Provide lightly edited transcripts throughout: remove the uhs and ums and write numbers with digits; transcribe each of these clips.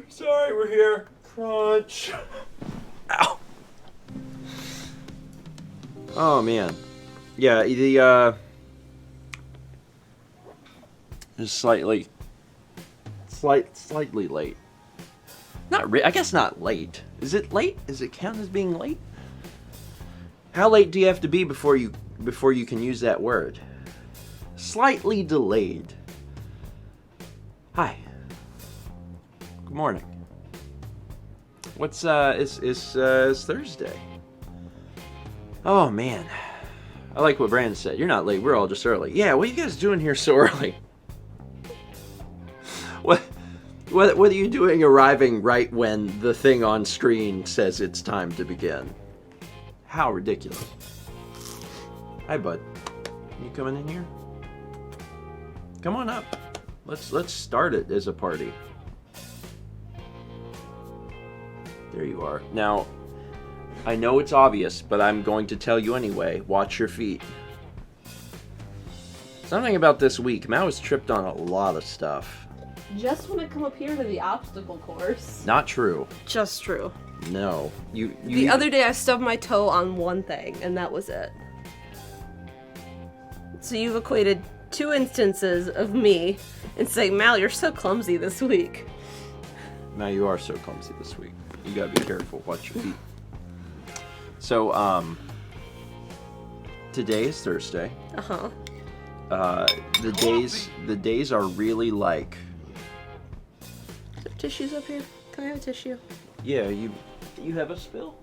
Sorry, we're here. Crunch. Ow. Oh, man. Yeah, the, is slightly late. I guess not late. Is it late? Is it count as being late? How late do you have to be before you can use that word? Slightly delayed. Hi. Good morning. What's it's Thursday. Oh man. I like what Brandon said. You're not late, we're all just early. Yeah, what are you guys doing here so early? What are you doing arriving right when the thing on screen says it's time to begin? How ridiculous. Hi, bud. You coming in here? Come on up. Let's start it as a party. There you are. Now, I know it's obvious, but I'm going to tell you anyway. Watch your feet. Something about this week. Mao was tripped on a lot of stuff. Just when I come up here to the obstacle course. Not true. Just true. No. You the other day I stubbed my toe on one thing, and that was it. So you've equated 2 instances of me and saying, Mal, you're so clumsy this week. Mal, you are so clumsy this week. You gotta be careful. Watch your feet. So, today is Thursday. Uh-huh. The days are really like... Are there tissues up here? Can I have a tissue? Yeah, you have a spill?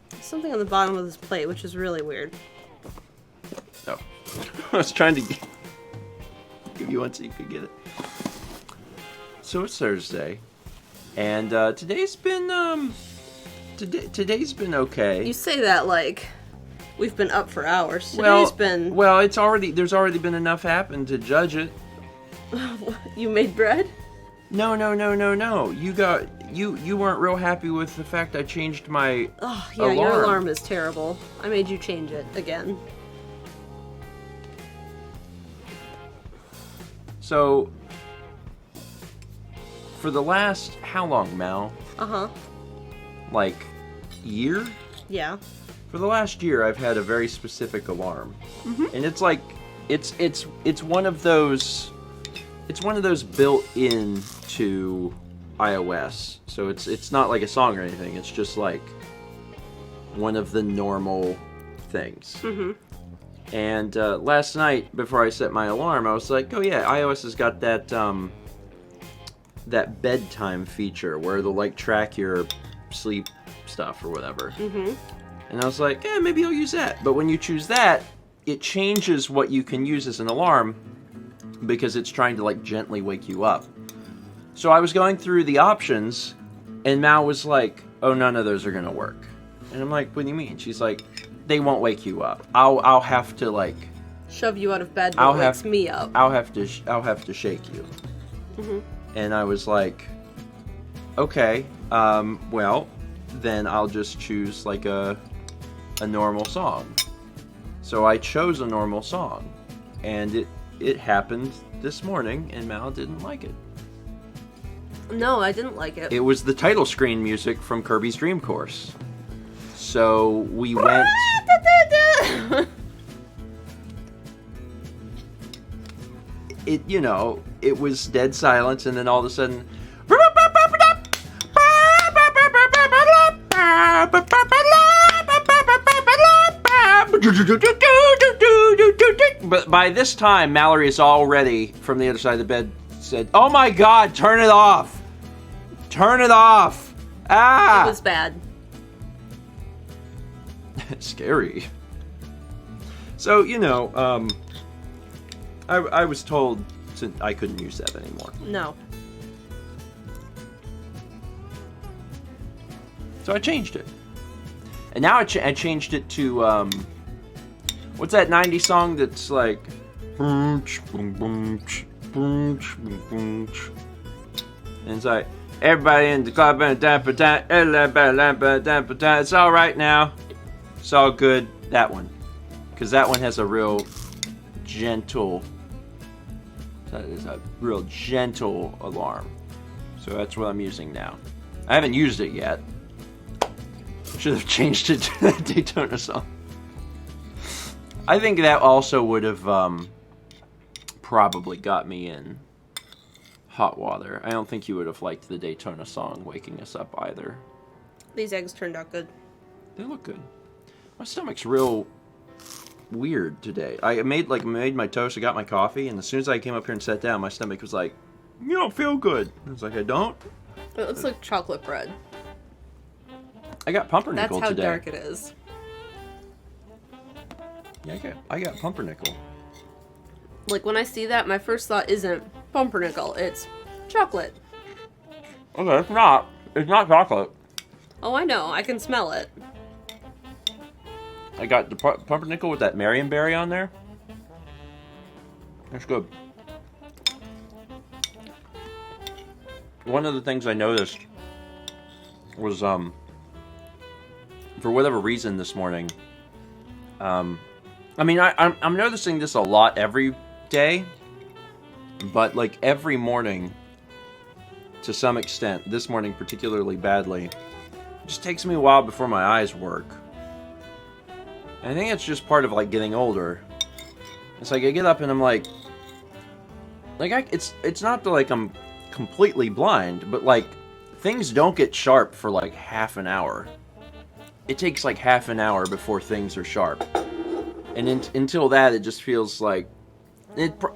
There's something on the bottom of this plate, which is really weird. Oh. I was trying to give you one so you could get it. So it's Thursday, and today's been okay. You say that like we've been up for hours. Today's been... Well, there's already been enough happened to judge it. You made bread? No. You weren't real happy with the fact I changed my alarm. Your alarm is terrible. I made you change it again. So, for the last, how long, Mal? Uh-huh. Like, year? Yeah. For the last year, I've had a very specific alarm. Mm-hmm. And it's like, it's one of those built into iOS. So it's not like a song or anything. It's just like one of the normal things. Mm-hmm. And last night, before I set my alarm, I was like, oh yeah, iOS has got that that bedtime feature where they'll like track your sleep stuff or whatever. Mm-hmm. And I was like, yeah, maybe I'll use that. But when you choose that, it changes what you can use as an alarm because it's trying to like gently wake you up. So I was going through the options, and Mal was like, oh, none of those are gonna work. And I'm like, what do you mean? She's like, they won't wake you up. I'll have to like shove you out of bed, but wakes me up. I'll have to shake you. Mm-hmm. And I was like, okay, well, then I'll just choose like a normal song. So I chose a normal song, and it happened this morning, and Mal didn't like it. No, I didn't like it. It was the title screen music from Kirby's Dream Course. So we went... It was dead silence, and then all of a sudden... But by this time, Mallory is already, from the other side of the bed, said, oh my god, turn it off! Turn it off! Ah! It was bad. Scary. So, I was told I couldn't use that anymore. No. So I changed it. And now I changed it to, what's that 90s song that's like... And it's like, everybody in the club, it's all right now. It's all good. That one. Because that one has a real gentle... That is a real gentle alarm. So that's what I'm using now. I haven't used it yet. Should have changed it to that Daytona song. I think that also would have probably got me in hot water. I don't think you would have liked the Daytona song waking us up either. These eggs turned out good. They look good. My stomach's real weird today. I made my toast, I got my coffee, and as soon as I came up here and sat down, my stomach was like, "You don't feel good." I was like, "I don't." It looks like chocolate bread. I got pumpernickel That's how today. dark it is. Yeah, I got pumpernickel. Like, when I see that, my first thought isn't pumpernickel, it's chocolate. Okay, it's not. It's not chocolate. Oh, I know. I can smell it. I got the pumpernickel with that Marionberry on there. That's good. One of the things I noticed was, for whatever reason this morning, I mean, I'm noticing this a lot every day, but like every morning, to some extent, this morning particularly badly, it just takes me a while before my eyes work. And I think it's just part of like getting older. It's like I get up and I'm like it's not that like I'm completely blind, but like things don't get sharp for like half an hour. It takes like half an hour before things are sharp. And until that, it just feels like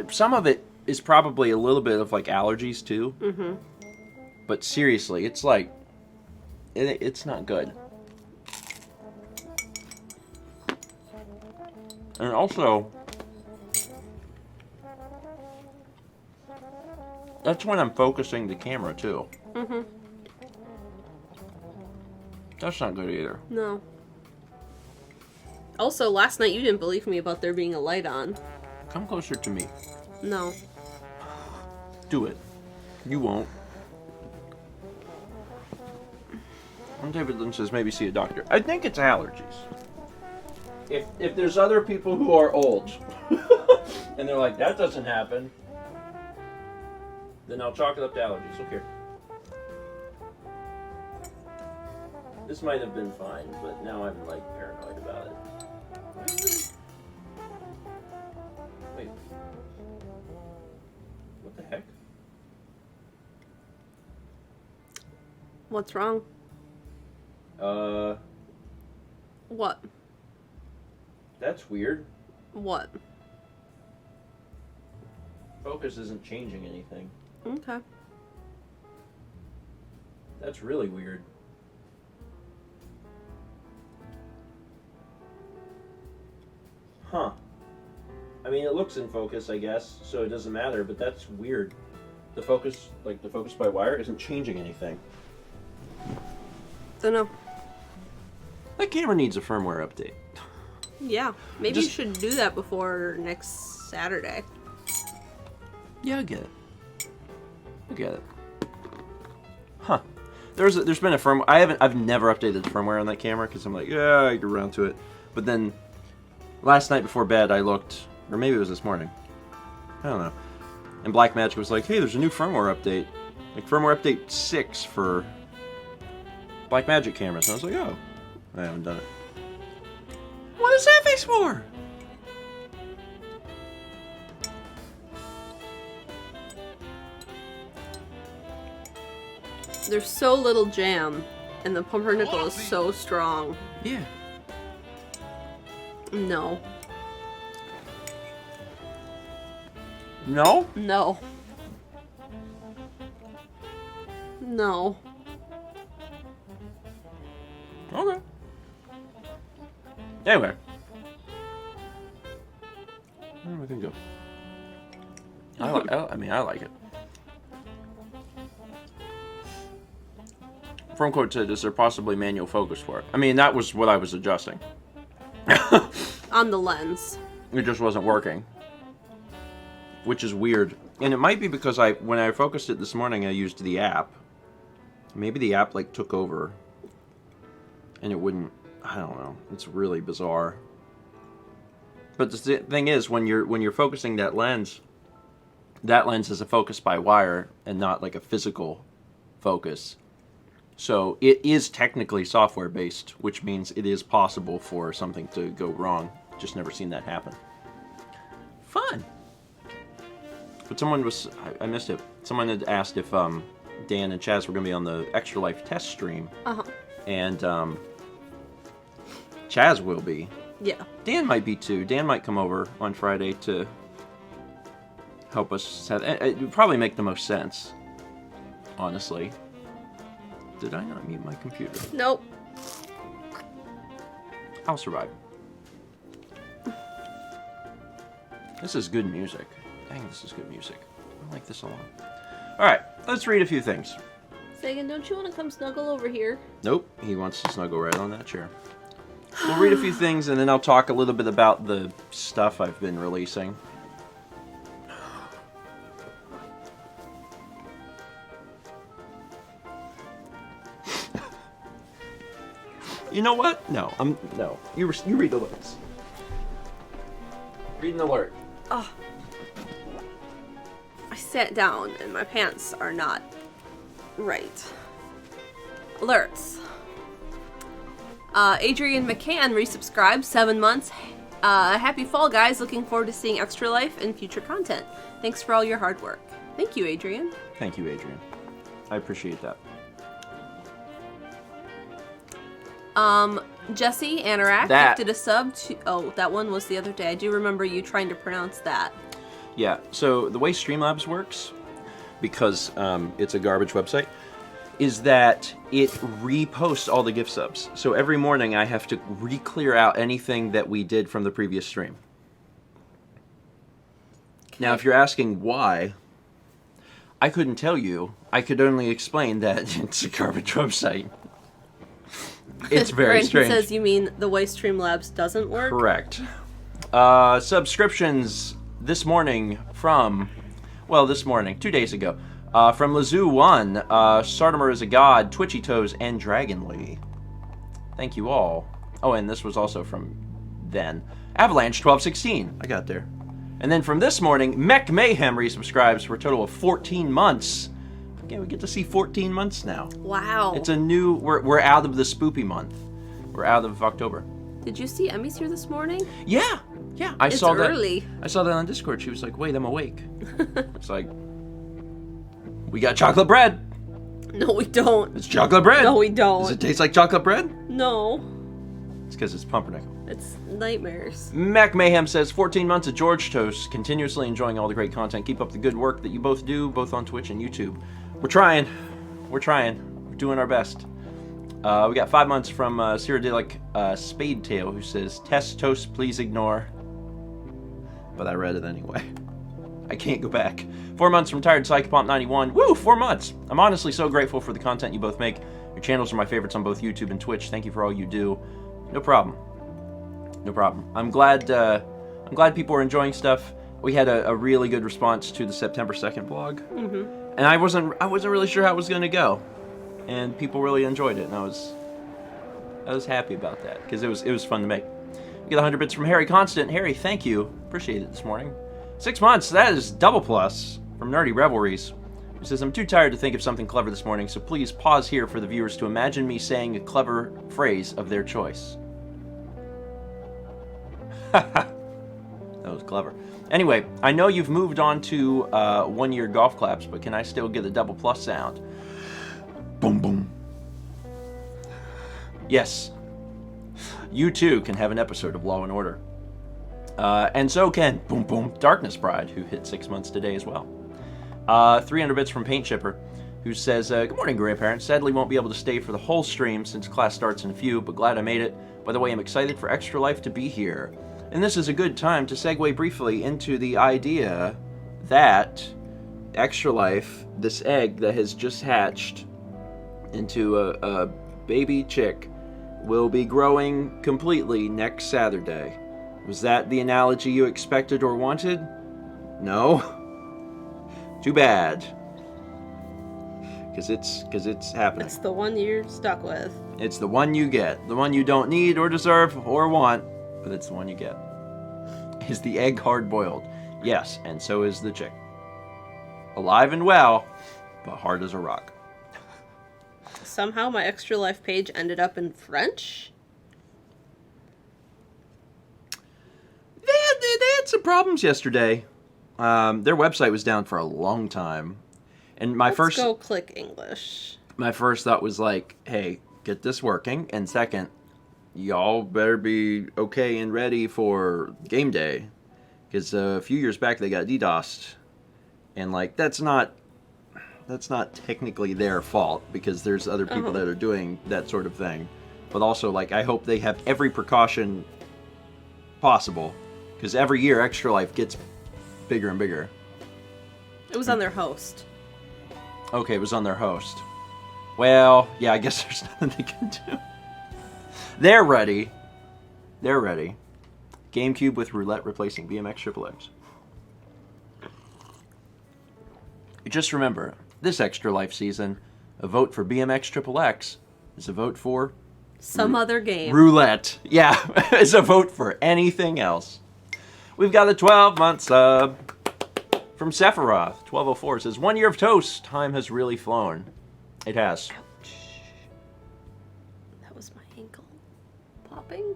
some of it is probably a little bit of like allergies too. Mm-hmm. But seriously, it's like it's not good. And also, that's when I'm focusing the camera too. Mm-hmm. That's not good either. No. Also, last night you didn't believe me about there being a light on. Come closer to me. No. Do it. You won't. When David Lynn says maybe see a doctor. I think it's allergies. If there's other people who are old and they're like, that doesn't happen, then I'll chalk it up to allergies. Look here. This might have been fine, but now I'm like paranoid about it. Wait. What the heck? What's wrong? What? That's weird. What? Focus isn't changing anything. Okay. That's really weird. Huh. I mean, it looks in focus, I guess, so it doesn't matter, but that's weird. The focus by wire, isn't changing anything. Dunno. That camera needs a firmware update. Yeah. Maybe you should do that before next Saturday. Yeah, I get it. I get it. Huh. There's been a firmware. I've never updated the firmware on that camera because I'm like, yeah, I get around to it. But then last night before bed, I looked, or maybe it was this morning. I don't know. And Blackmagic was like, hey, there's a new firmware update. Like firmware update 6 for Blackmagic cameras. And I was like, oh, I haven't done it. What is that face for? There's so little jam, and the pumpernickel is so strong. Yeah. No. No? No. No. Okay. Anyway. Where am I gonna go? I like it. From quote said, is there possibly manual focus for it? I mean, that was what I was adjusting. On the lens. It just wasn't working. Which is weird. And it might be because when I focused it this morning, I used the app. Maybe the app like took over. And it wouldn't, I don't know. It's really bizarre. But the thing is, when you're focusing that lens is a focus by wire and not like a physical focus. So it is technically software based, which means it is possible for something to go wrong. Just never seen that happen. Fun. But someone was, I missed it. Someone had asked if Dan and Chaz were going to be on the Extra Life test stream. Uh-huh. And Chaz will be. Yeah. Dan might be too. Dan might come over on Friday to help us. It would probably make the most sense, honestly. Did I not mute my computer? Nope. I'll survive. This is good music. Dang, this is good music. I like this a lot. Alright, let's read a few things. Sagan, don't you want to come snuggle over here? Nope, he wants to snuggle right on that chair. We'll read a few things and then I'll talk a little bit about the stuff I've been releasing. You know what? No, no. You read the alerts. Read an alert. Oh. I sat down and my pants are not right. Alerts. Adrian McCann resubscribed, 7 months. Happy fall, guys. Looking forward to seeing Extra Life and future content. Thanks for all your hard work. Thank you, Adrian. Thank you, Adrian. I appreciate that. Jesse Anorak gifted a sub to... Oh, that one was the other day. I do remember you trying to pronounce that. Yeah, so the way Streamlabs works, because it's a garbage website, is that it reposts all the gift subs. So every morning I have to re-clear out anything that we did from the previous stream. Okay. Now, if you're asking why, I couldn't tell you. I could only explain that it's a garbage website. It's very strange. Says you mean the way Streamlabs doesn't work? Correct. Subscriptions this morning from, well, this morning, 2 days ago, from Lazoo1, Sartimer is a God, Twitchy Toes, and Dragonly. Thank you all. Oh, and this was also from then. Avalanche 1216. I got there. And then from this morning, Mech Mayhem resubscribes for a total of 14 months. Okay, we get to see 14 months now. Wow. It's a new, we're out of the spoopy month. We're out of October. Did you see Emmy's here this morning? Yeah. I it's saw that. Early. I saw that on Discord. She was like, wait, I'm awake. It's like, we got chocolate bread. No, we don't. It's chocolate bread. No, we don't. Does it taste like chocolate bread? No. It's because it's pumpernickel. It's nightmares. Mac Mayhem says, 14 months of George Toast, continuously enjoying all the great content. Keep up the good work that you both do, both on Twitch and YouTube. We're trying. We're doing our best. We got 5 months from Cyrodiilic Spadetail, who says, test toast, please ignore. But I read it anyway. I can't go back. 4 months from Tired Psychopomp 91. Woo, 4 months. I'm honestly so grateful for the content you both make. Your channels are my favorites on both YouTube and Twitch. Thank you for all you do. No problem. No problem. I'm glad people are enjoying stuff. We had a really good response to the September 2nd vlog. Mm-hmm. And I wasn't really sure how it was going to go. And people really enjoyed it, and I was happy about that because it was fun to make. We got 100 bits from Harry Constant. Harry, thank you. Appreciate it this morning. 6 months, that is double plus from Nerdy Revelries. Who says, I'm too tired to think of something clever this morning, so please pause here for the viewers to imagine me saying a clever phrase of their choice. That was clever. Anyway, I know you've moved on to 1 year golf claps, but can I still get a double plus sound? Boom, boom. Yes. You too can have an episode of Law and Order. And so can, boom, boom, Darkness Bride, who hit 6 months today as well. 300 bits from Paint Shipper, who says, good morning, grandparents. Sadly won't be able to stay for the whole stream since class starts in a few, but glad I made it. By the way, I'm excited for Extra Life to be here. And this is a good time to segue briefly into the idea that Extra Life, this egg that has just hatched into a baby chick, will be growing completely next Saturday. Was that the analogy you expected or wanted? No? Too bad. Because it's happening. It's the one you're stuck with. It's the one you get. The one you don't need or deserve or want, but it's the one you get. Is the egg hard-boiled? Yes, and so is the chick. Alive and well, but hard as a rock. Somehow my Extra Life page ended up in French. They had some problems yesterday. Their website was down for a long time. And Let's go click English. My first thought was like, hey, get this working. And second, y'all better be okay and ready for game day. Because a few years back they got DDoSed. And like, that's not technically their fault, because there's other people that are doing that sort of thing. But also, like, I hope they have every precaution possible, because every year Extra Life gets bigger and bigger. It was on their host. Okay, it was on their host. Well, yeah, I guess there's nothing they can do. They're ready. They're ready. GameCube with roulette replacing BMX Triple X. Just remember, this Extra Life season, a vote for BMX Triple X is a vote for... some other game. Roulette. Yeah, it's a vote for anything else. We've got a 12-month sub from Sephiroth. 1204 says, 1 year of toast. Time has really flown. It has. Ouch. That was my ankle popping.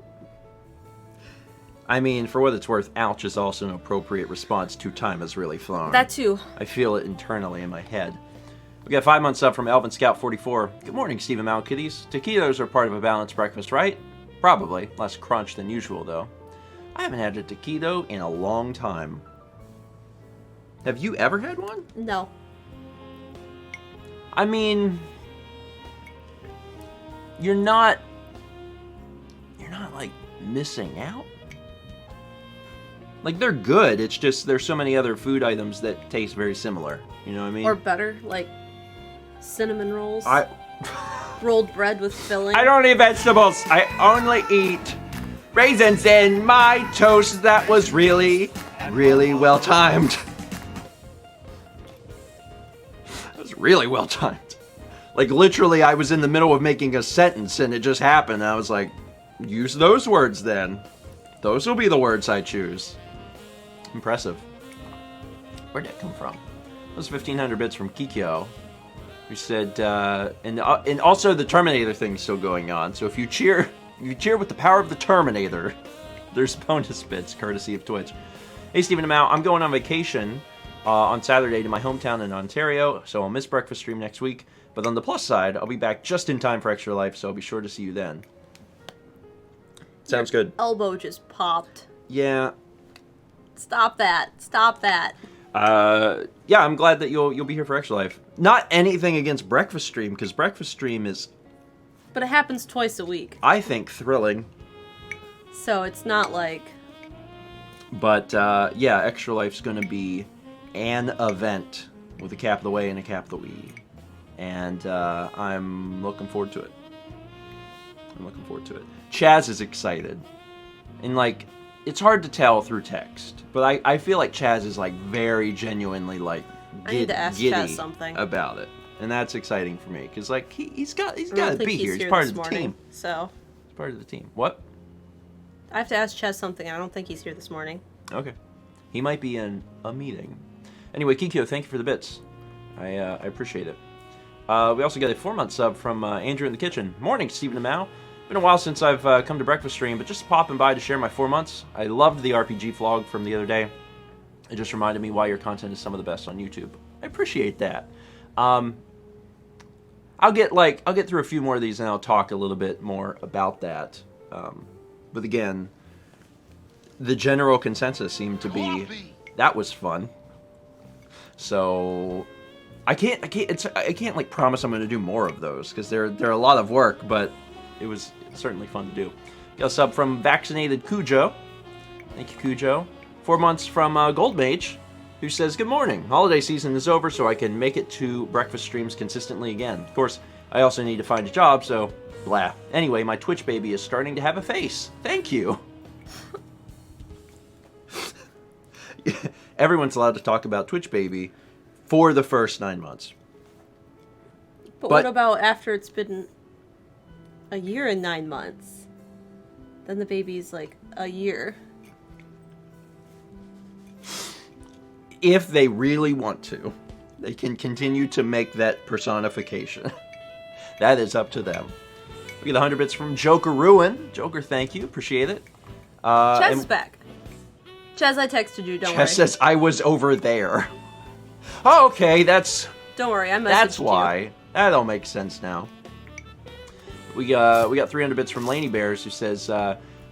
I mean, for what it's worth, ouch is also an appropriate response to time has really flown. That too. I feel it internally in my head. We got 5 months up from Elvin Scout 44. Good morning, Stephen Mount Kitties. Taquitos are part of a balanced breakfast, right? Probably. Less crunch than usual, though. I haven't had a taquito in a long time. Have you ever had one? No. I mean, you're not like missing out. Like, they're good. It's just there's so many other food items that taste very similar. You know what I mean? Or better, like cinnamon rolls. I rolled bread with filling. I don't eat vegetables. I only eat raisins in my toast. That was really, really well timed. That was really well timed. Like, literally, I was in the middle of making a sentence and it just happened. I was like, use those words then. Those will be the words I choose. Impressive. Where'd that come from? That was 1,500 bits from Kikyo, who said, and also the Terminator thing's still going on. So if you cheer with the power of the Terminator, there's bonus bits courtesy of Twitch. Hey, Stephen Amau, I'm going on vacation on Saturday to my hometown in Ontario, so I'll miss breakfast stream next week. But on the plus side, I'll be back just in time for Extra Life, so I'll be sure to see you then. Sounds good. Elbow just popped. Yeah. Stop that. Stop that. Yeah, I'm glad that you'll be here for Extra Life. Not anything against breakfast stream, because breakfast stream is, But it happens twice a week. I think, thrilling. So it's not like... But, yeah, Extra Life's going to be an event with a capital A and a capital E. And I'm looking forward to it. I'm looking forward to it. Chaz is excited. And, like, it's hard to tell through text. But I feel like Chaz is, like, very genuinely, like, I need to ask Chaz something about it. And that's exciting for me. Because, like, he's got to be here. He's here part this of the morning, team. So... He's part of the team. What? I have to ask Chaz something. I don't think he's here this morning. Okay. He might be in a meeting. Anyway, Kikyo, thank you for the bits. I appreciate it. We also got a 4-month sub from Andrew in the Kitchen. Morning, Stephen and Mao. Been a while since I've come to breakfast stream, but just popping by to share my 4 months. I loved the RPG vlog from the other day. It just reminded me why your content is some of the best on YouTube. I appreciate that. I'll get through a few more of these and I'll talk a little bit more about that. But again, the general consensus seemed to be that was fun. So I can't like promise I'm going to do more of those because they're a lot of work, but it was certainly fun to do. Got a sub from Vaccinated Cujo. Thank you, Cujo. 4 months from Gold Mage, who says, good morning. Holiday season is over, so I can make it to breakfast streams consistently again. Of course, I also need to find a job, so blah. Anyway, my Twitch baby is starting to have a face. Thank you. Everyone's allowed to talk about Twitch baby for the first 9 months. But what about after it's been a year and 9 months? Then the baby's like a year. If they really want to, they can continue to make that personification. That is up to them. We get 100 bits from Joker Ruin. Joker, thank you. Appreciate it. Chaz is back. Chaz, I texted you, don't worry. Chaz says, I was over there. Oh, okay, that's... Don't worry, I messaged That's you. why. That all makes sense now. We got 300 bits from Laney Bears, who says,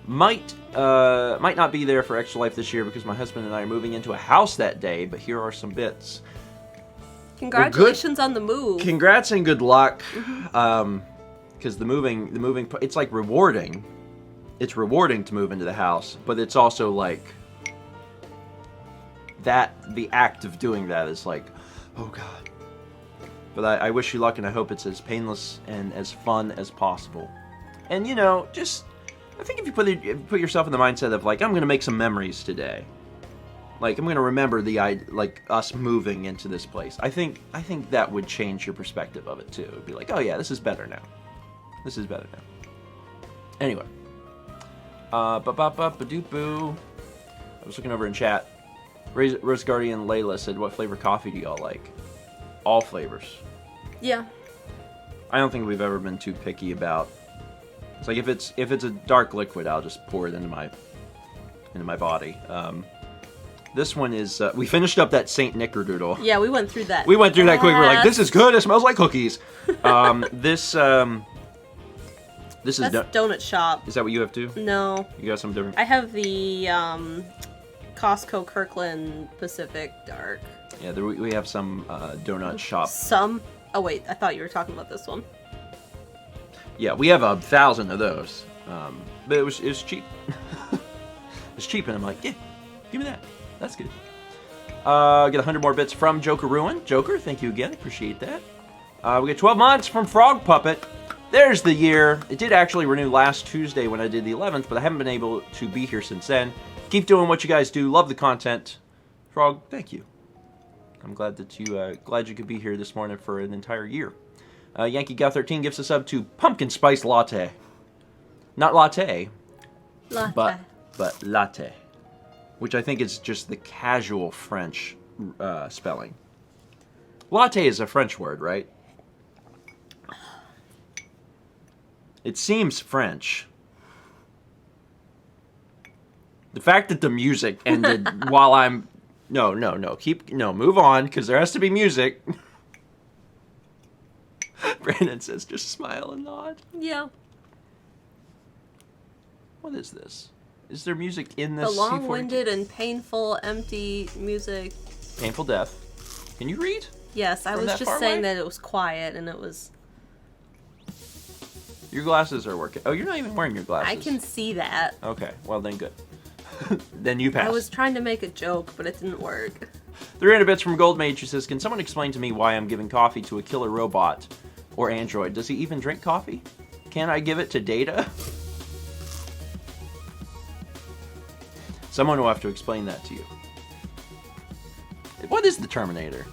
might not be there for Extra Life this year because my husband and I are moving into a house that day, but here are some bits. Congratulations on the move. Congrats and good luck. Because the moving, it's like rewarding. It's rewarding to move into the house, but it's also like the act of doing that is like, oh God. But I wish you luck, and I hope it's as painless and as fun as possible. And you know, just I think if you put yourself in the mindset of like, I'm gonna make some memories today. Like I'm gonna remember like us moving into this place. I think that would change your perspective of it too. It'd be like, oh yeah, this is better now. This is better now. Anyway, ba-ba-ba-ba-doo-boo. I was looking over in chat. Rose Guardian Layla said, "What flavor coffee do y'all like?" All flavors. Yeah. I don't think we've ever been too picky about. It's like if it's a dark liquid, I'll just pour it into my body. This one is. We finished up that Saint Nickerdoodle. Yeah, we went through that. We went through that quick. We're like, this is good. It smells like cookies. This is Donut Shop. Is that what you have too? No. You got some different. I have the Costco Kirkland Pacific Dark. Yeah, we have some Donut Shop. Some. Oh wait, I thought you were talking about this one. Yeah, we have 1,000 of those. But it was cheap. It's cheap, and I'm like, yeah, give me that. That's good. Get 100 more bits from Joker Ruin. Joker, thank you again. Appreciate that. We get 12 months from Frog Puppet. There's the year. It did actually renew last Tuesday when I did the 11th, but I haven't been able to be here since then. Keep doing what you guys do. Love the content. Frog, thank you. I'm glad that you could be here this morning for an entire year. Yankee Gal 13 gives a sub to Pumpkin Spice Latte. Not latte. Latte. But latte. Which I think is just the casual French spelling. Latte is a French word, right? It seems French. The fact that the music ended while I'm... No. Move on, because there has to be music. Brandon says, just smile and nod. Yeah. What is this? Is there music in this? The long-winded and painful, empty music. Painful death. Can you read? Yes, I was just saying that it was quiet and it was... Your glasses are working. Oh, you're not even wearing your glasses. I can see that. Okay, well then good. Then you pass. I was trying to make a joke, but it didn't work. 300 bits from Gold Mage, who says, can someone explain to me why I'm giving coffee to a killer robot or android? Does he even drink coffee? Can I give it to Data? Someone will have to explain that to you. What is the Terminator?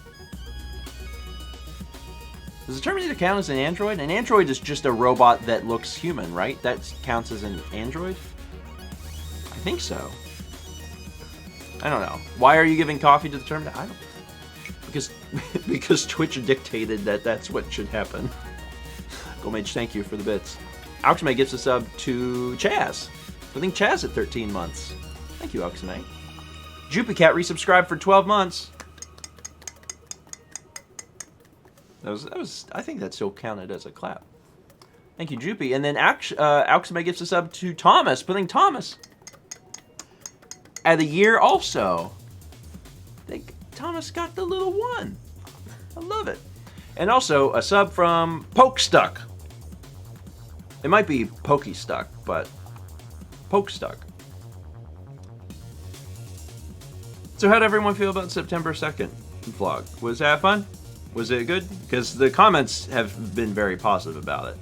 Does the Terminator count as an android? An android is just a robot that looks human, right? That counts as an android? I think so. I don't know. Why are you giving coffee to the Terminator? I don't... Because Twitch dictated that that's what should happen. Goldmage, thank you for the bits. Auxmay gives a sub to Chaz. I think Chaz at 13 months. Thank you, Auxmay. Jupicat resubscribed for 12 months. That was. I think that still counted as a clap. Thank you, Jupy. And then Auxmay gives a sub to Thomas, putting Thomas at the year also. I think Thomas got the little one. I love it. And also a sub from Pokestuck. It might be Pokestuck, but Pokestuck. So how'd everyone feel about September 2nd vlog? Was that fun? Was it good? Because the comments have been very positive about it.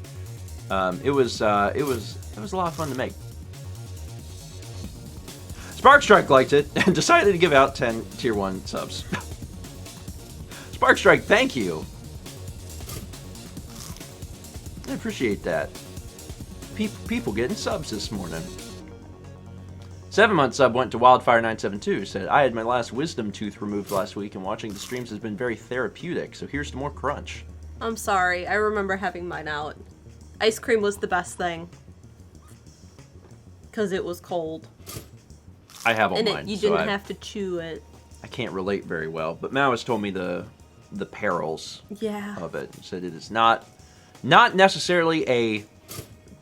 It was a lot of fun to make. Sparkstrike liked it and decided to give out 10 tier 1 subs. Sparkstrike, thank you. I appreciate that. People getting subs this morning. 7-month sub went to Wildfire972, said, I had my last wisdom tooth removed last week and watching the streams has been very therapeutic, so here's to more crunch. I'm sorry. I remember having mine out. Ice cream was the best thing. Because it was cold. I have all And mine. you so didn't have to chew it. I can't relate very well. But Mao has told me the perils Yeah. of it. He said it is not necessarily a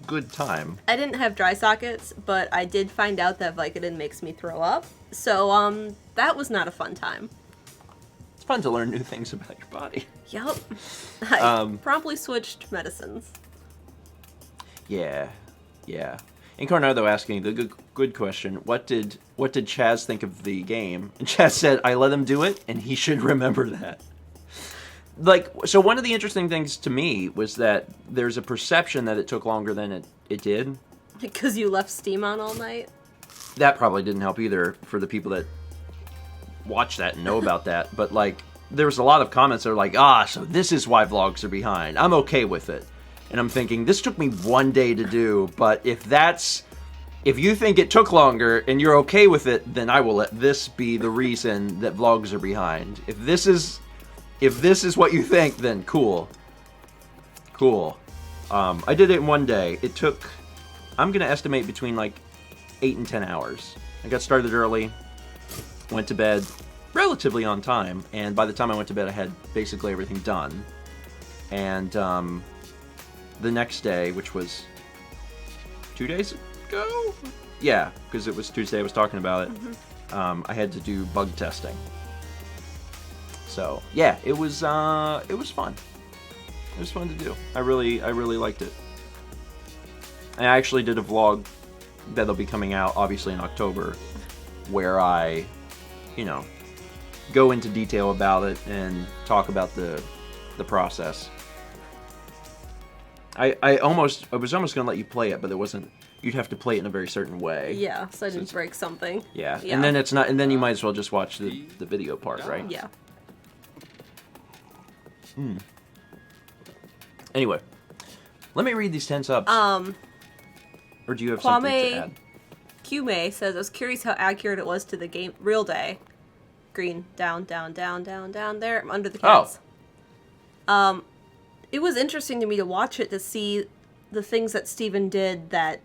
good time. I didn't have dry sockets, but I did find out that Vicodin makes me throw up. So, that was not a fun time. It's fun to learn new things about your body. Yup. I promptly switched medicines. Yeah. And Cornardo asking the good question, what did Chaz think of the game? And Chaz said, I let him do it, and he should remember that. Like, so one of the interesting things to me was that there's a perception that it took longer than it did. Because you left Steam on all night? That probably didn't help either for the people that watch that and know about that. But, like, there was a lot of comments that are like, so this is why vlogs are behind. I'm okay with it. And I'm thinking, this took me 1 day to do, but if you think it took longer and you're okay with it, then I will let this be the reason that vlogs are behind. If this is what you think, then cool. I did it in 1 day. It took, I'm going to estimate between like 8 and 10 hours. I got started early, went to bed relatively on time, and by the time I went to bed, I had basically everything done. And the next day, which was 2 days ago? Yeah, because it was Tuesday I was talking about it. Mm-hmm. I had to do bug testing. So, yeah, it was fun. It was fun to do. I really liked it. I actually did a vlog that'll be coming out, obviously, in October, where I, go into detail about it and talk about the process. I was almost going to let you play it, but it wasn't. You'd have to play it in a very certain way. Yeah, so I didn't break something. Yeah. And then it's not. And then you might as well just watch the video part, right? Yeah. Anyway, let me read these 10 subs. Or do you have something to add? Qmei says, I was curious how accurate it was to the game. Real day. Green. Down, down, down, down, down there. Under the cats. It was interesting to me to watch it to see the things that Stephen did that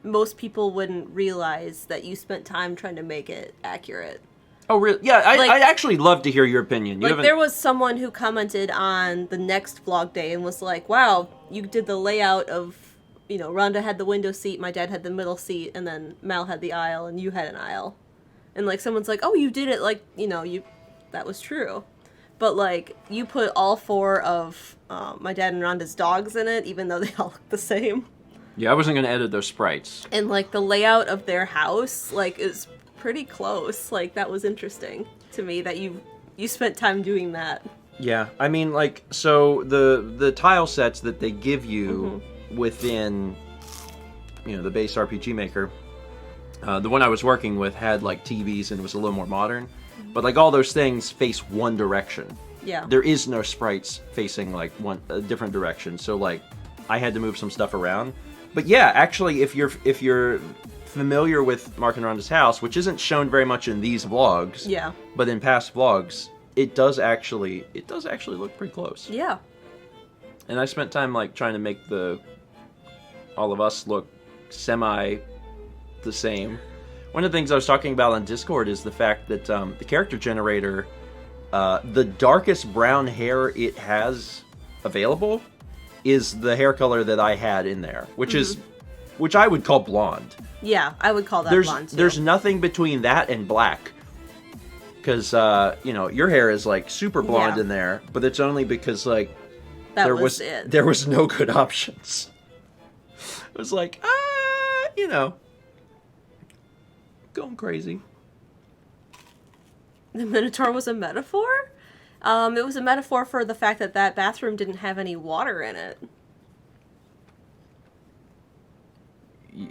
most people wouldn't realize that you spent time trying to make it accurate. Oh, really? Yeah, I'd actually love to hear your opinion. There was someone who commented on the next vlog day and was like, wow, you did the layout of, Rhonda had the window seat, my dad had the middle seat, and then Mal had the aisle, and you had an aisle. And, someone's like, oh, you did it, that was true. But, you put all 4 of my dad and Rhonda's dogs in it, even though they all look the same. Yeah, I wasn't going to edit those sprites. And, the layout of their house, is pretty close. That was interesting to me that you spent time doing that. Yeah, I mean, so the tile sets that they give you within, the base RPG Maker, the one I was working with had, TVs and was a little more modern. But, all those things face one direction. Yeah. There is no sprites facing, a different direction. So, I had to move some stuff around. But, yeah, actually, if you're familiar with Mark and Rhonda's house, which isn't shown very much in these vlogs. Yeah. But in past vlogs, it does actually look pretty close. Yeah. And I spent time, trying to make all of us look semi the same. One of the things I was talking about on Discord is the fact that the character generator, the darkest brown hair it has available is the hair color that I had in there, which I would call blonde. Yeah, I would call that blonde too. There's nothing between that and black. Because, your hair is, super blonde in there, but it's only because, there was no good options. It was going crazy. The Minotaur was a metaphor? It was a metaphor for the fact that bathroom didn't have any water in it.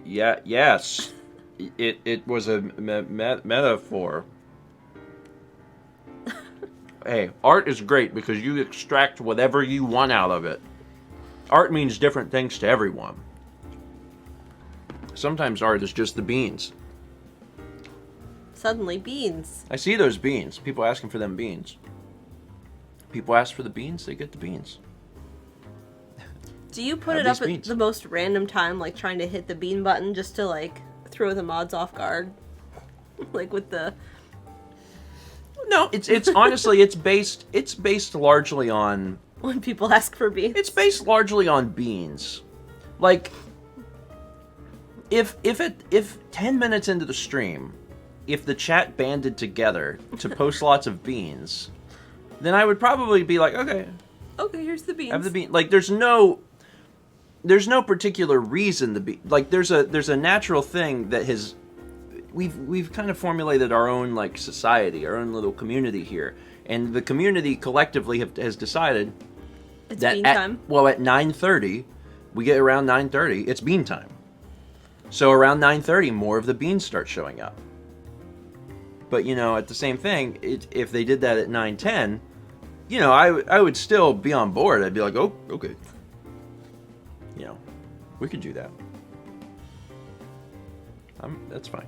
Yeah, yes. It was a metaphor. Hey, art is great because you extract whatever you want out of it. Art means different things to everyone. Sometimes art is just the beans. Suddenly, beans. I see those beans. People asking for them beans. People ask for the beans, they get the beans. Do you put have it up these at beans. the most random time, like trying to hit the bean button just to like throw the mods off guard? Like with the... No, it's honestly it's based largely on When people ask for beans. it's based largely on beans. Like if 10 minutes into the stream, if the chat banded together to post lots of beans, then I would probably be like, okay, here's the beans. have the bean. Like there's no particular reason to be like there's a natural thing that has we've kind of formulated our own like society, our own little community here, and the community collectively has decided It's that bean time. at 9:30, we get around 9:30, it's bean time. So around 9:30, more of the beans start showing up. But you know, at the same thing, if they did that at 9:10, you know, I would still be on board. I'd be like, oh, okay, you know, we could do that. That's fine.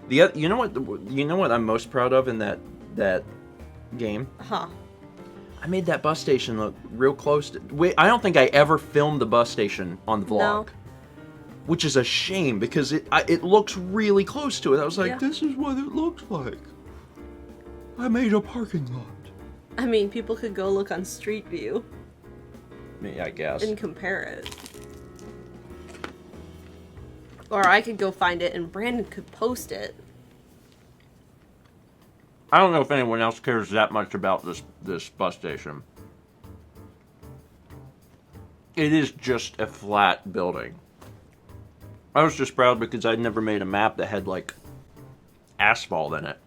You know what I'm most proud of in that game? Huh. I made that bus station look real close to... Wait, I don't think I ever filmed the bus station on the vlog. No. Which is a shame, because it looks really close to it. I was like, Yeah. this is what it looks like. I made a parking lot. I mean, people could go look on Street View Yeah, I guess. and compare it. Or I could go find it and Brandon could post it. I don't know if anyone else cares that much about this bus station. It is just a flat building. I was just proud because I'd never made a map that had, like, asphalt in it.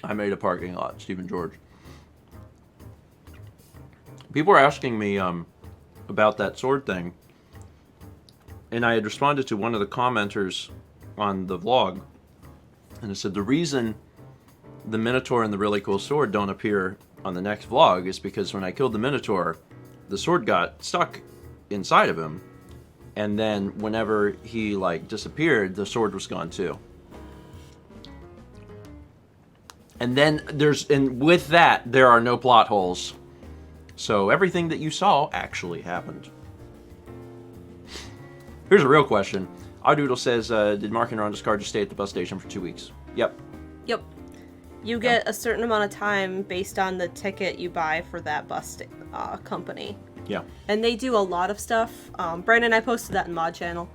I made a parking lot, Stephen George. People were asking me about that sword thing, and I had responded to one of the commenters on the vlog, and I said the reason the Minotaur and the really cool sword don't appear on the next vlog is because when I killed the Minotaur, the sword got stuck inside of him, and then whenever he like disappeared, the sword was gone too. And then with that, there are no plot holes. So everything that you saw actually happened. Here's a real question. Odoodle says, did Mark and Ron discard just stay at the bus station for 2 weeks? Yep. Yep. You get a certain amount of time based on the ticket you buy for that bus company. Yeah. And they do a lot of stuff. Brandon and I posted that in Mod Channel.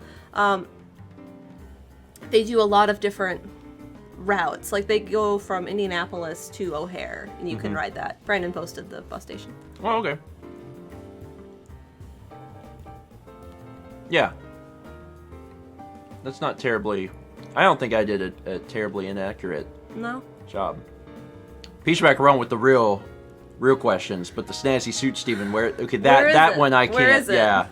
They do a lot of different routes. Like, they go from Indianapolis to O'Hare, and you can ride that. Brandon posted the bus station. Oh, okay. Yeah. That's not terribly... I don't think I did a terribly inaccurate No? job. Peach Macaron with the real questions, but the snazzy suit, Steven, where... Okay, that one I can't... Where is it? Yeah.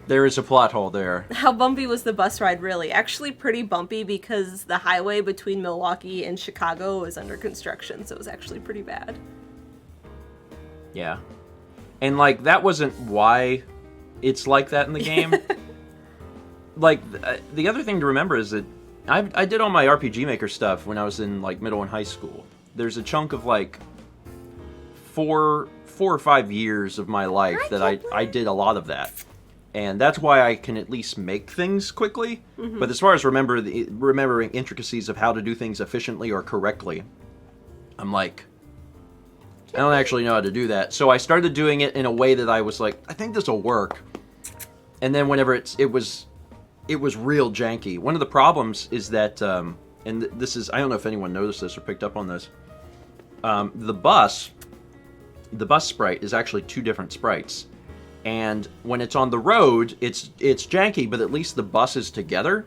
There is a plot hole there. How bumpy was the bus ride, really? Actually pretty bumpy because the highway between Milwaukee and Chicago is under construction, so it was actually pretty bad. Yeah. And, like, that wasn't why it's like that in the game. Like, the other thing to remember is that I did all my RPG Maker stuff when I was in, like, middle and high school. There's a chunk of, like, 4 or 5 years of my life that I did a lot of that. And that's why I can at least make things quickly. But as far as remembering intricacies of how to do things efficiently or correctly, I'm like, I don't actually know how to do that. So I started doing it in a way that I was like, I think this will work. And then whenever it was real janky. One of the problems is that, and this is, I don't know if anyone noticed this or picked up on this, the bus sprite is actually 2 different sprites. And when it's on the road, it's janky, but at least the bus is together.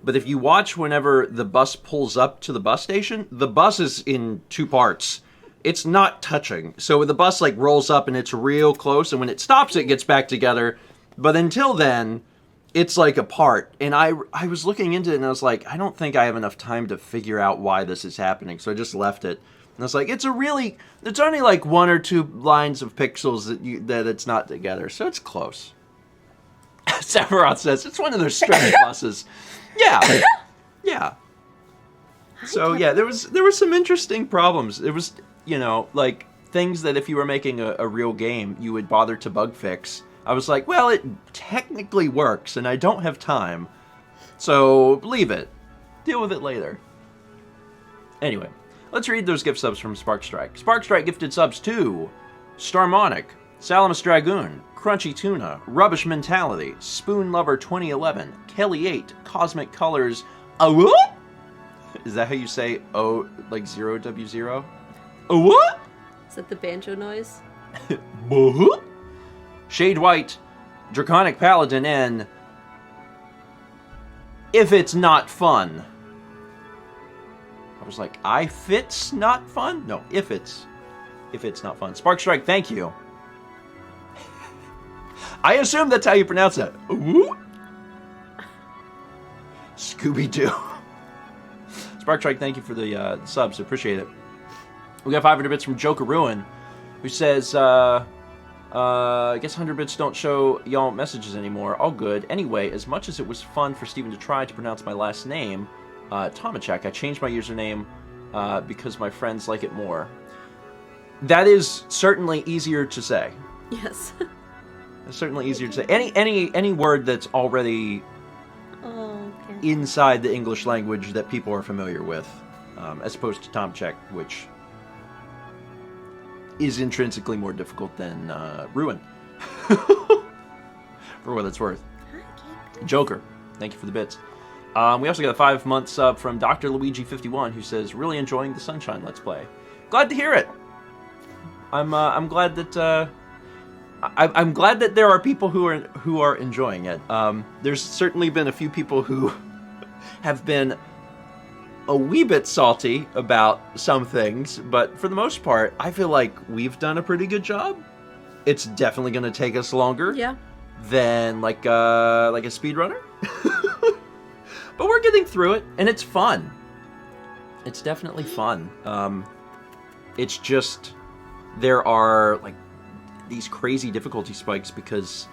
But if you watch whenever the bus pulls up to the bus station, the bus is in 2 parts. It's not touching. So the bus like rolls up and it's real close, and when it stops, it gets back together. But until then, it's like apart. And I was looking into it and I was like, I don't think I have enough time to figure out why this is happening. So I just left it. And I was like, it's only like 1 or 2 lines of pixels that it's not together. So it's close. Sephiroth says, it's one of those strange buses. Yeah. Yeah. So yeah, there was some interesting problems. you know, like, things that if you were making a real game, you would bother to bug fix. I was like, well, it technically works, and I don't have time. So, leave it. Deal with it later. Anyway, let's read those gift subs from Sparkstrike. Sparkstrike gifted subs to Starmonic, Salamis Dragoon, Crunchy Tuna, Rubbish Mentality, Spoon Lover 2011, Kelly 8, Cosmic Colors, what? Is that how you say like 0W0? What? Is that the banjo noise? Shade White, Draconic Paladin, and If It's Not Fun. I was like, if it's not fun? No, if it's not fun. Sparkstrike, thank you. I assume that's how you pronounce that. Ooh? Scooby-Doo. Sparkstrike, thank you for the subs. Appreciate it. We got 500 bits from Joker Ruin, who says, I guess 100 bits don't show y'all messages anymore. All good. Anyway, as much as it was fun for Stephen to try to pronounce my last name, Tomachek, I changed my username because my friends like it more. That is certainly easier to say. Yes. It's certainly easier to say. Any word that's already okay. inside the English language that people are familiar with, as opposed to Tomachek, which is intrinsically more difficult than Ruin. For what it's worth. Joker, thank you for the bits. We also got a 5-month sub from Dr. Luigi51, who says, really enjoying the Sunshine Let's Play. Glad to hear it. I'm glad that I'm glad that there are people who are enjoying it. There's certainly been a few people who have been a wee bit salty about some things, but for the most part, I feel like we've done a pretty good job. It's definitely going to take us longer than like a speedrunner. But we're getting through it, and it's fun. It's definitely fun. It's just, there are like these crazy difficulty spikes because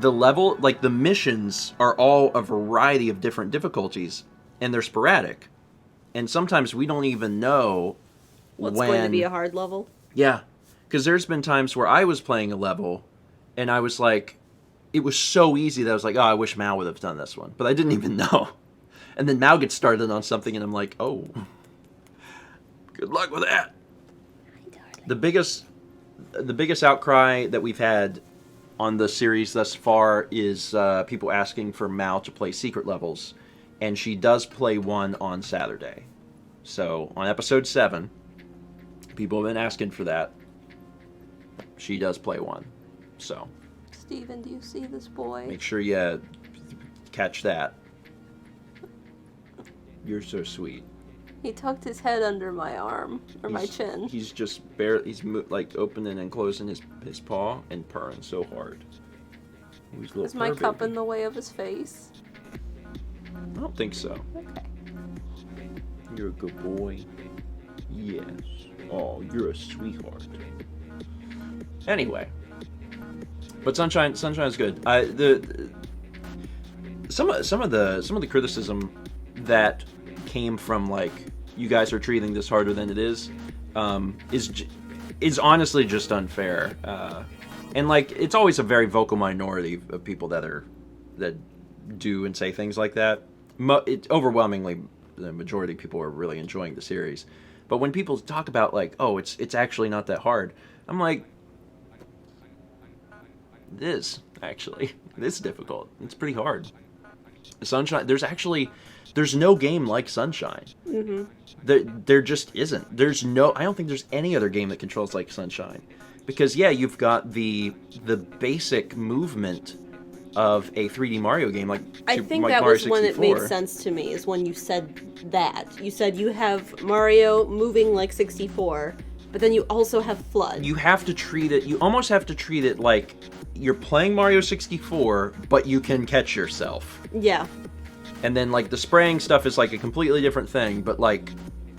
the level, like the missions are all a variety of different difficulties, and they're sporadic. And sometimes we don't even know what's going to be a hard level. Yeah, because there's been times where I was playing a level, and I was like, it was so easy that I was like, oh, I wish Mal would have done this one. But I didn't even know. And then Mal gets started on something, and I'm like, oh, good luck with that. The biggest outcry that we've had on the series thus far is people asking for Mal to play secret levels. And she does play one on Saturday. So, on episode 7, people have been asking for that. She does play one. So, Steven, do you see this boy? make sure you catch that. You're so sweet. He tucked his head under my arm, or my chin. He's just like opening and closing his paw and purring so hard. Is my cup in the way of his face? I don't think so. Okay. You're a good boy. Yes. Oh, you're a sweetheart. Anyway, but Sunshine is good. Some of the criticism that came from like, you guys are treating this harder than it is honestly just unfair. And like, it's always a very vocal minority of people that do and say things like that. Overwhelmingly, the majority of people are really enjoying the series. But when people talk about like, oh, it's actually not that hard, I'm like, it is actually. It is difficult. It's pretty hard. Sunshine. There's no game like Sunshine. Mm-hmm. There just isn't. I don't think there's any other game that controls like Sunshine. Because yeah, you've got the basic movement of a 3D Mario game, like I think that Mario was 64. When it made sense to me, is when you said that. You said you have Mario moving like 64, but then you also have FLUDD. You almost have to treat it like you're playing Mario 64, but you can catch yourself. Yeah. And then like the spraying stuff is like a completely different thing, but like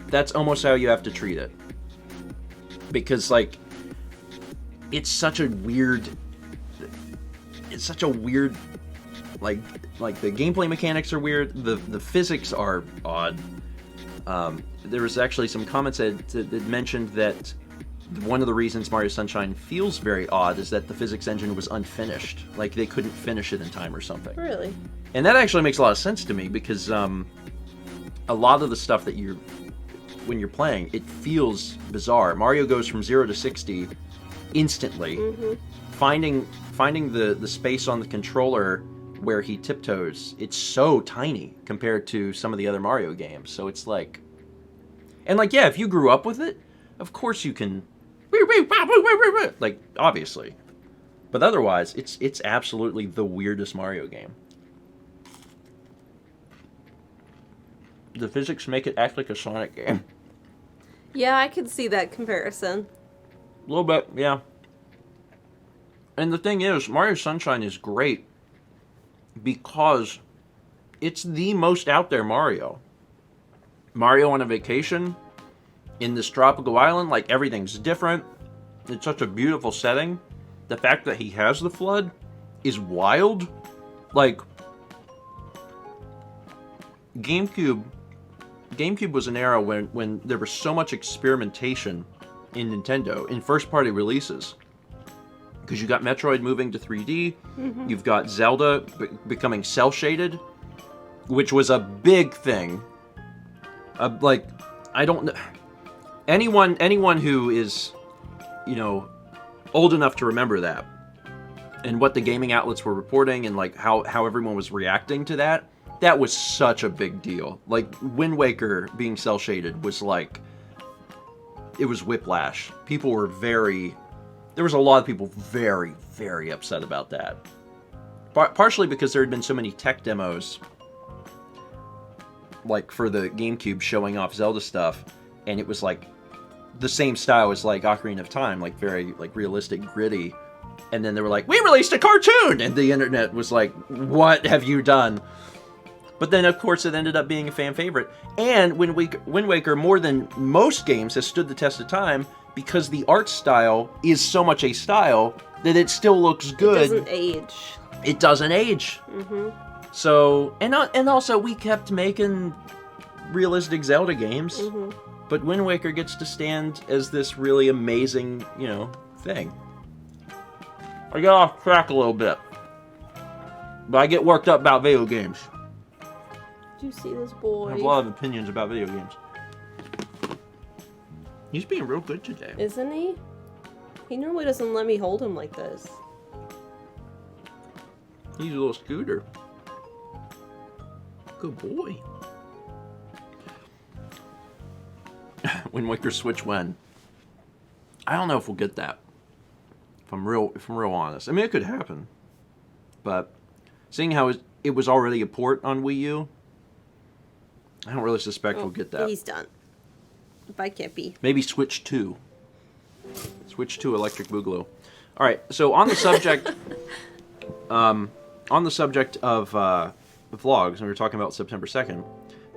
that's almost how you have to treat it. Because like it's such a weird like the gameplay mechanics are weird, the physics are odd. There was actually some comments that mentioned that one of the reasons Mario Sunshine feels very odd is that the physics engine was unfinished. Like, they couldn't finish it in time or something. Really? And that actually makes a lot of sense to me, because a lot of the stuff that when you're playing, it feels bizarre. Mario goes from 0 to 60 instantly. Mm-hmm. Finding the space on the controller where he tiptoes, it's so tiny compared to some of the other Mario games. So it's like... And like, yeah, if you grew up with it, of course you can... Like, obviously. But otherwise, it's absolutely the weirdest Mario game. The physics make it act like a Sonic game. Yeah, I can see that comparison. A little bit, yeah. And the thing is, Mario Sunshine is great because it's the most out there Mario. Mario on a vacation in this tropical island, like, everything's different. It's such a beautiful setting. The fact that he has the flood is wild. Like, GameCube was an era when there was so much experimentation in Nintendo, in first-party releases. Because you got Metroid moving to 3D, Mm-hmm. You've got Zelda becoming cel-shaded, which was a big thing. Like, I don't know... Anyone who is, old enough to remember that, and what the gaming outlets were reporting, and like how everyone was reacting to that was such a big deal. Like, Wind Waker being cel-shaded was like, it was whiplash. There was a lot of people very, very upset about that. Partially because there had been so many tech demos, like for the GameCube, showing off Zelda stuff, and it was like the same style as like Ocarina of Time, like very like realistic, gritty. And then they were like, we released a cartoon! And the internet was like, what have you done? But then, of course, it ended up being a fan favorite. And Wind Waker, more than most games, has stood the test of time because the art style is so much a style that it still looks good. It doesn't age. It doesn't age. Mm-hmm. So, and also we kept making realistic Zelda games. Mm-hmm. But Wind Waker gets to stand as this really amazing, thing. I get off track a little bit. But I get worked up about video games. Do you see this boy? I have a lot of opinions about video games. He's being real good today. Isn't he? He normally doesn't let me hold him like this. He's a little scooter. Good boy. Wind Waker Switch when? I don't know if we'll get that. If I'm real honest. I mean, it could happen. But seeing how it was already a port on Wii U, I don't really suspect we'll get that. He's done. If I can't be. Maybe Switch 2. Switch 2 Electric Boogaloo. All right, so on the subject of vlogs, and we were talking about September 2nd,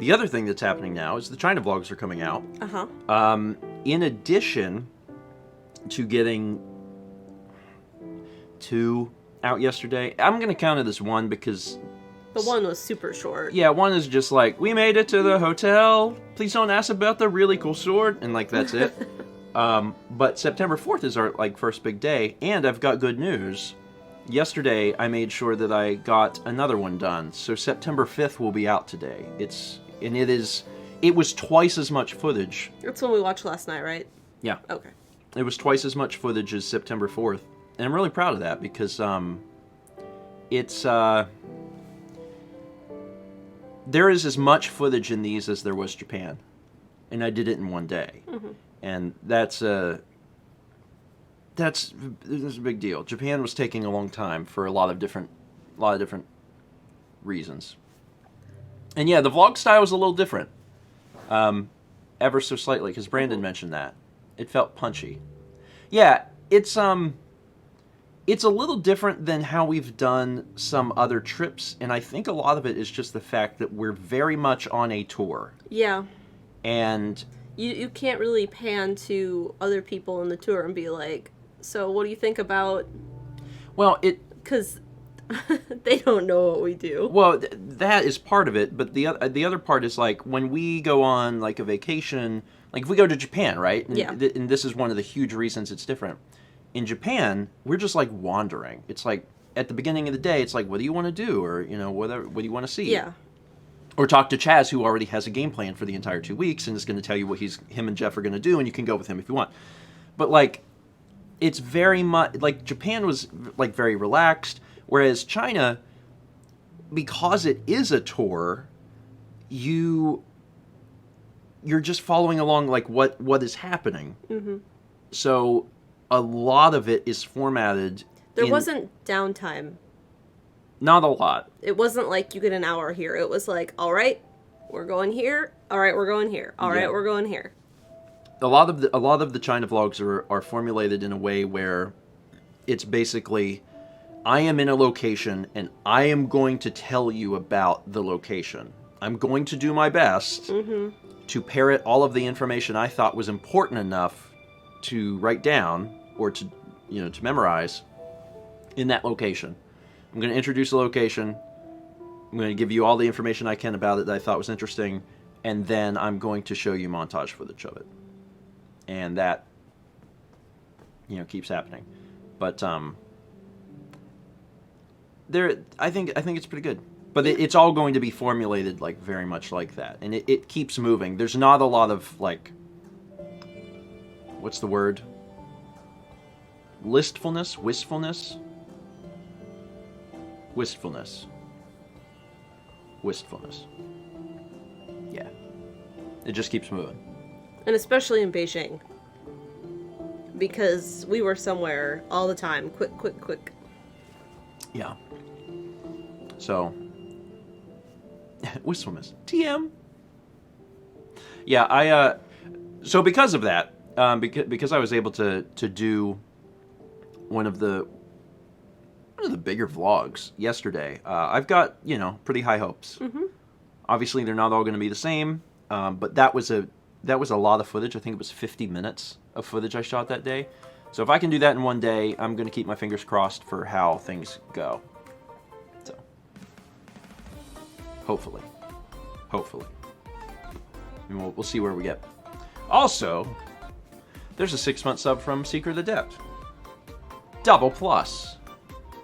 the other thing that's happening now is the China vlogs are coming out. Uh-huh. In addition to getting 2 out yesterday, I'm going to count it as 1 because... The one was super short. Yeah, 1 is just like, we made it to the hotel, please don't ask about the really cool sword, and like, that's it. But September 4th is our first big day, and I've got good news. Yesterday, I made sure that I got another one done, so September 5th will be out today. It was twice as much footage. That's when we watched last night, right? Yeah. Okay. It was twice as much footage as September 4th, and I'm really proud of that because there is as much footage in these as there was Japan, and I did it in one day. Mm-hmm. And that's a big deal. Japan was taking a long time for a lot of different reasons. And yeah, the vlog style was a little different, ever so slightly, because Brandon mentioned that. It felt punchy. Yeah, it's a little different than how we've done some other trips, and I think a lot of it is just the fact that we're very much on a tour. Yeah. And you can't really pan to other people in the tour and be like, so what do you think about... Well, Because They don't know what we do. Well, that is part of it, but the other part is like when we go on like a vacation, like if we go to Japan, right? And, Yeah. And this is one of the huge reasons it's different. In Japan, we're just like wandering. It's like at the beginning of the day, it's like, what do you want to do, or what do you want to see? Yeah. Or talk to Chaz, who already has a game plan for the entire 2 weeks and is going to tell you what him and Jeff are going to do, and you can go with him if you want. But like, it's very much like Japan was like very relaxed, whereas China, because it is a tour, you're just following along like what is happening. Mm-hmm. So a lot of it is formatted. There wasn't downtime. Not a lot. It wasn't like you get an hour here. It was like, all right, we're going here. All right, we're going here. All right, we're going here. A lot of the China vlogs are formulated in a way where it's basically, I am in a location and I am going to tell you about the location. I'm going to do my best to parrot all of the information I thought was important enough to write down or to memorize in that location. I'm going to introduce a location. I'm going to give you all the information I can about it that I thought was interesting, and then I'm going to show you montage footage of it. And that, keeps happening. But I think it's pretty good. But it's all going to be formulated like very much like that, and it keeps moving. There's not a lot of like, what's the word? Wistfulness. Yeah. It just keeps moving. And especially in Beijing. Because we were somewhere all the time. Quick. Yeah. So, wistfulness. TM. Yeah, so because of that, because I was able to do one of the bigger vlogs yesterday, I've got, pretty high hopes. Mm-hmm. Obviously, they're not all going to be the same, but that was a lot of footage. I think it was 50 minutes of footage I shot that day. So if I can do that in one day, I'm going to keep my fingers crossed for how things go. So, hopefully. And we'll see where we get. Also, there's a 6-month sub from Secret Adept. Double plus.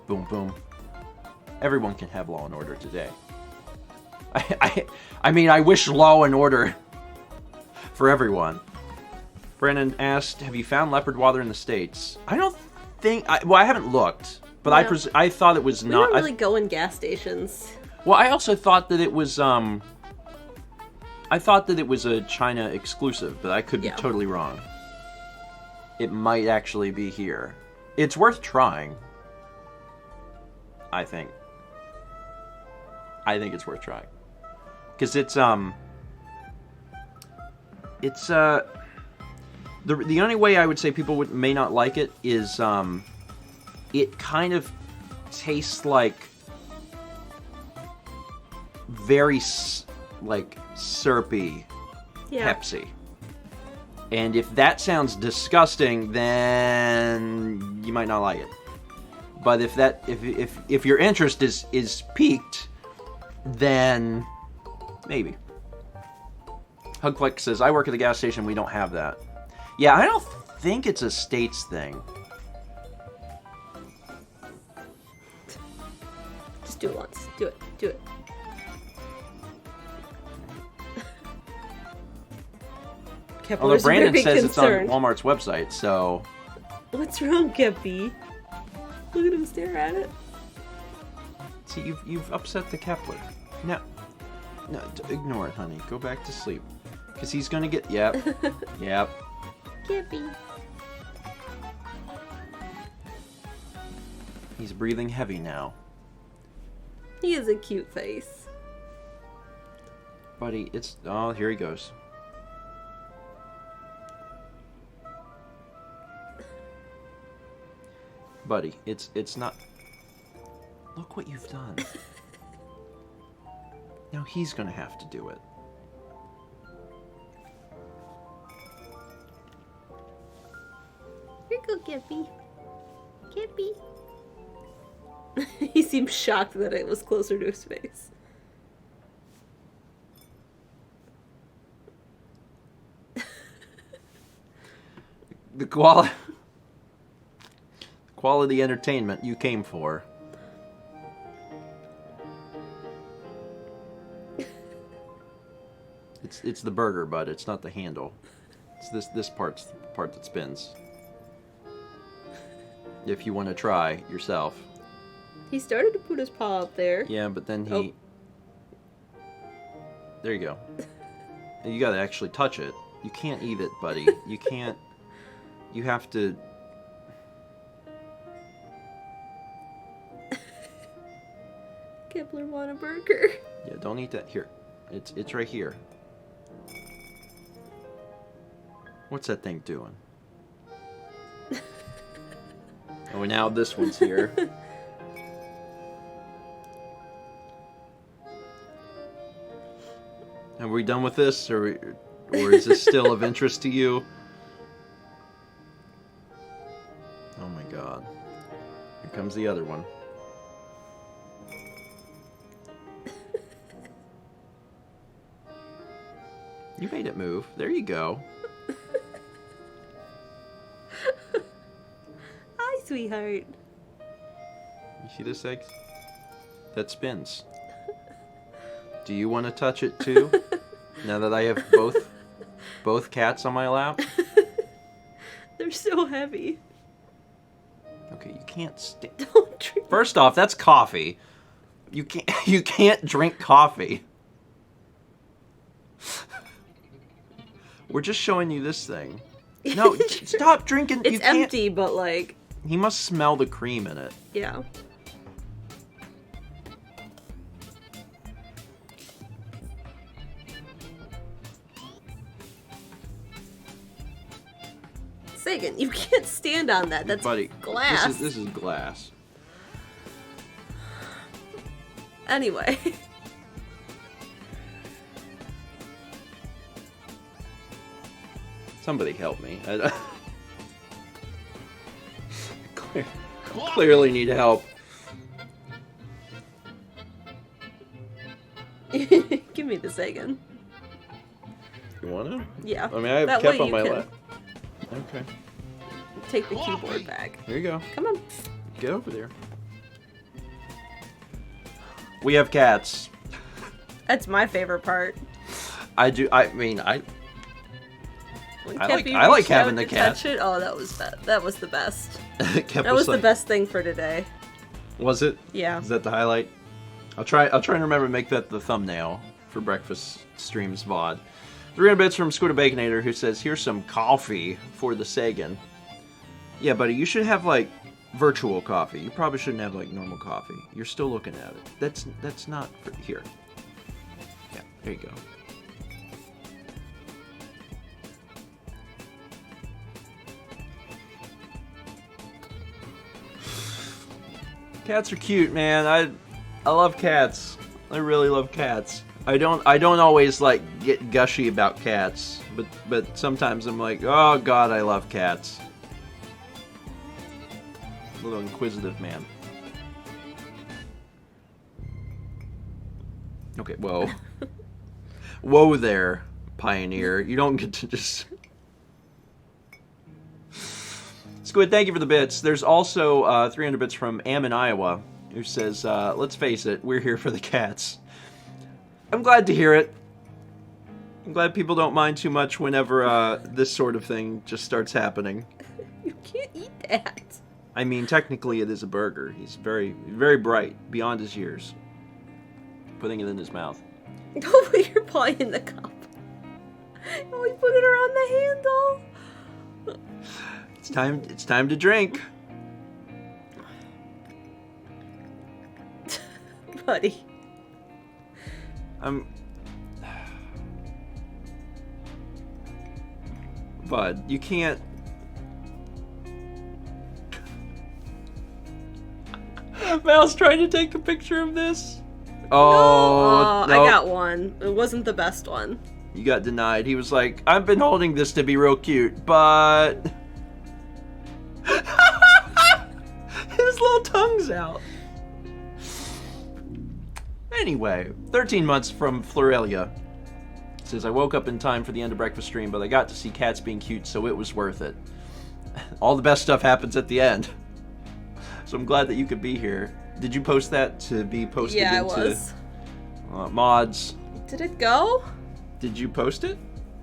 Boom, boom. Everyone can have Law and Order today. I mean, I wish Law and Order for everyone. Brandon asked, have you found leopard water in the States? I don't think... I haven't looked, but No. I thought it was We not... don't really go in gas stations. Well, I also thought that it was... I thought that it was a China exclusive, but I could be totally wrong. It might actually be here. It's worth trying. I think it's worth trying. Because it's the only way I would say people may not like it is it kind of tastes like very like syrupy Pepsi. And if that sounds disgusting, then you might not like it. But if your interest is piqued, then maybe. Hugflex says, I work at the gas station, we don't have that. Yeah, I don't think it's a States thing. Just do it once. Do it. Although Kepler's Brandon very says concerned. it's on Walmart's website, so... What's wrong, Kepi? Look at him stare at it. See, you've upset the Kepler. No, ignore it, honey. Go back to sleep. Because he's gonna get... Yep. Yep. Kepi. He's breathing heavy now. He has a cute face. Buddy, it's... Oh, here he goes. Buddy, it's not... Look what you've done. Now he's gonna have to do it. Here you go, Kepi. Kepi. He seemed shocked that it was closer to his face. The quality entertainment you came for. It's the burger, bud. It's not the handle. It's this part's the part that spins. If you want to try yourself. He started to put his paw up there. Yeah, but then he... Oh. There you go. You gotta actually touch it. You can't eat it, buddy. You can't... You have to... Kepler want a burger. Yeah, don't eat that. Here. It's right here. What's that thing doing? Oh, now this one's here. Are we done with this, or is this still of interest to you? Oh my god. Here comes the other one. You made it move. There you go. Hi, sweetheart. You see this egg? That spins. Do you want to touch it too? Now that I have both cats on my lap? They're so heavy. Okay, you can't stand. Don't drink. First off, that's coffee. You can't drink coffee. We're just showing you this thing. No, stop drinking. It's empty, but like... He must smell the cream in it. Yeah. Sagan, you can't stand on that. That's Buddy, glass. This is glass. Anyway. Somebody help me. Clearly need help. Give me the Sagan. You want to? Yeah. I mean, I have that Kep way on you my can lap. Okay. Take the keyboard back. Here you go. Come on. Get over there. We have cats. That's my favorite part. I mean, I When like- Kepi I like reached having out the to cat. touch it. Oh, that was that was the best. Kep That was the like, best thing for today. Was it? Yeah. Is that the highlight? I'll try and remember to make that the thumbnail for breakfast streams VOD. 300 bits from Scooter Baconator, who says, "Here's some coffee for the Sagan." Yeah, buddy, you should have like virtual coffee. You probably shouldn't have like normal coffee. You're still looking at it. That's not for, here. Yeah, there you go. Cats are cute, man. I love cats. I really love cats. I don't always like get gushy about cats, but sometimes I'm like, oh god, I love cats. Little inquisitive man. Okay, whoa. Whoa there, Pioneer. You don't get to just... Squid, thank you for the bits. There's also 300 bits from Am in Iowa, who says, let's face it, we're here for the cats. I'm glad to hear it. I'm glad people don't mind too much whenever this sort of thing just starts happening. You can't eat that. I mean, technically it is a burger. He's very, very bright, beyond his years. Putting it in his mouth. Don't put your paw in the cup. Oh, we put it around the handle. It's time to drink. Buddy. Bud, you can't... Mal's trying to take a picture of this. Oh, no. I got one. It wasn't the best one. You got denied. He was like, I've been holding this to be real cute, but... His little tongue's out. Anyway, 13 months from Florelia says, I woke up in time for the end of breakfast stream, but I got to see cats being cute, so it was worth it. All the best stuff happens at the end. So I'm glad that you could be here. Did you post that to be posted Yeah, into I was. mods? Did it go? Did you post it?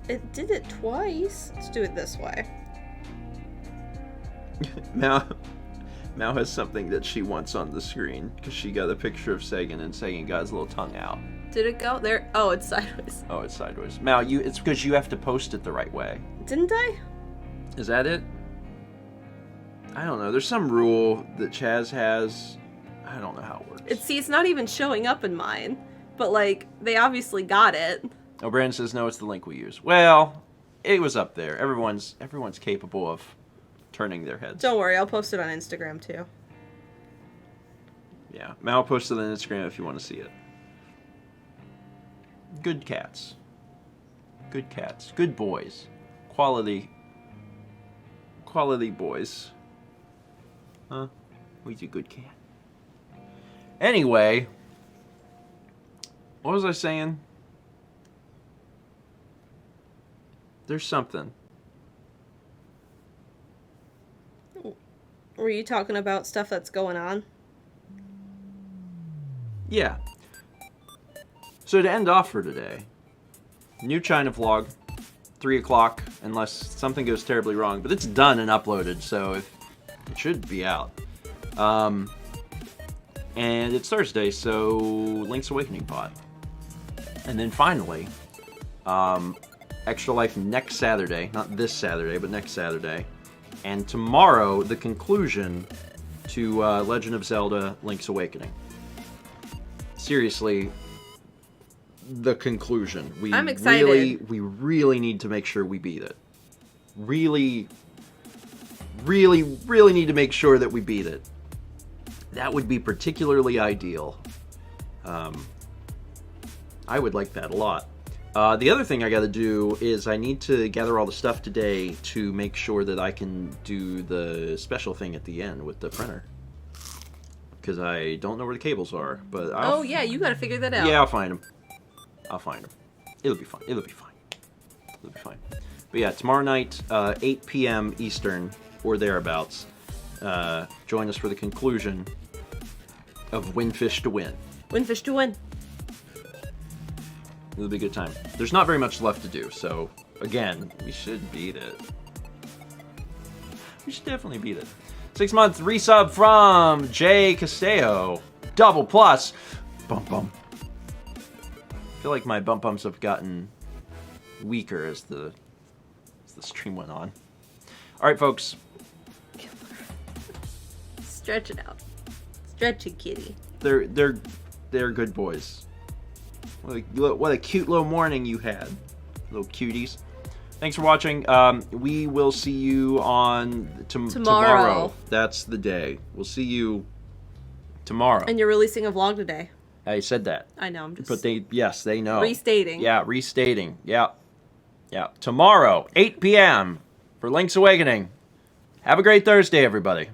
It did it twice. Let's do it this way. Mal has something that she wants on the screen because she got a picture of Sagan and Sagan got his little tongue out. Did it go? There. Oh, it's sideways. Oh, it's sideways. Mal, it's because you have to post it the right way. Didn't I? Is that it? I don't know. There's some rule that Chaz has. I don't know how it works. It's not even showing up in mine. But, like, they obviously got it. Oh, Brandon says, no, it's the link we use. Well, it was up there. Everyone's capable of turning their heads. Don't worry, I'll post it on Instagram, too. Yeah, Mal posted it on Instagram if you want to see it. Good cats. Good cats. Good boys. Quality boys. Huh? He's a good cat. Anyway, what was I saying? There's something. Were you talking about stuff that's going on? Yeah. So to end off for today, new China vlog, 3 o'clock, unless something goes terribly wrong. But it's done and uploaded, so it should be out. And it's Thursday, so Link's Awakening pod. And then finally, Extra Life next Saturday. Not this Saturday, but next Saturday. And tomorrow, the conclusion to Legend of Zelda Link's Awakening. Seriously, the conclusion. I'm excited. We really need to make sure we beat it. Really need to make sure that we beat it. That would be particularly ideal. I would like that a lot. The other thing I gotta do is I need to gather all the stuff today to make sure that I can do the special thing at the end with the printer. Because I don't know where the cables are, but Oh yeah, you gotta figure that out. Yeah, I'll find them. It'll be fine. It'll be fine. But yeah, tomorrow night, 8 p.m. Eastern, or thereabouts, join us for the conclusion of Windfish to Win. Windfish to win. It'll be a good time. There's not very much left to do, so, again, we should beat it. We should definitely beat it. 6-month resub from Jay Castello. Double plus. Bump bump. I feel like my bump bumps have gotten weaker as the stream went on. All right, folks. Stretch it out. Stretch it, kitty. They're good boys. What a cute little morning you had, little cuties. Thanks for watching. We will see you on tomorrow. That's the day. We'll see you tomorrow. And you're releasing a vlog today. I said that. I know. I'm just. But they know. Restating. Yeah, restating. Yeah. Tomorrow, 8 p.m. for Link's Awakening. Have a great Thursday, everybody.